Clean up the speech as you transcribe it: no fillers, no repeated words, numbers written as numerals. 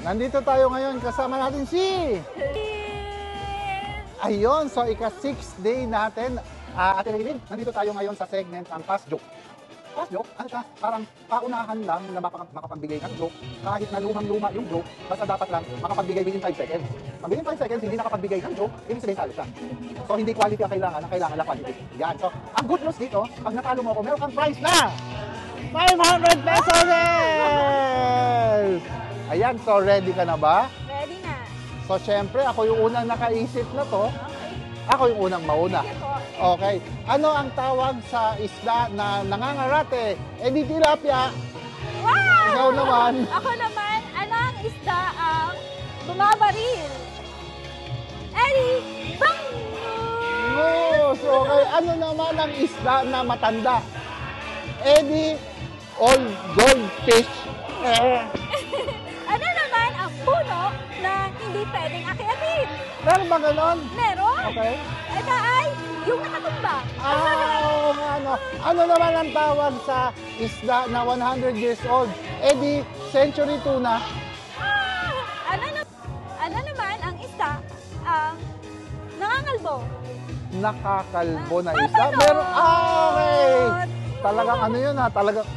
Nandito tayo ngayon, kasama natin si... Ayun, so ika-6th day natin. Ate Raylin, nandito tayo ngayon sa segment ng Fast Joke. Fast Joke, ano siya? Parang paunahan lang na makapagbigay ng joke. Kahit na lumang-luma yung joke, basta dapat lang makapagbigay within 5 seconds. Pag within 5 seconds, hindi nakapagbigay ng joke, ibig sabihin talo siya. So hindi quality ang kailangan lang quality. Yan. So, ang good news dito, pag natalo mo ako, meron kang prize na 500 pesos! Ayan, so ready ka na ba? Ready na. So, syempre, ako yung unang nakaisip na to. Okay. Ako yung unang mauna. Sige po. Okay. Ano ang tawag sa isda na nangangarate? Eh di tilapia. Wow! Ikaw naman. Ako naman, ano ang isda ang bumabaril? Eddie, bang! Yes, okay. Ano naman ang isda na matanda? Eddie, old goldfish. Ano naman ang puno na hindi pwedeng akyatin? Meron ba ganon? Meron. Okay. Ito ay yung nakatumba. Oo nga, ano. Ano naman ang tawag sa isda na 100 years old? Eddie, century tuna. Ano naman ang isda ang nangangalbo? Nakakalbo na Ah, isda. paano? Meron. Okay. Talagang ano yun ha, talagang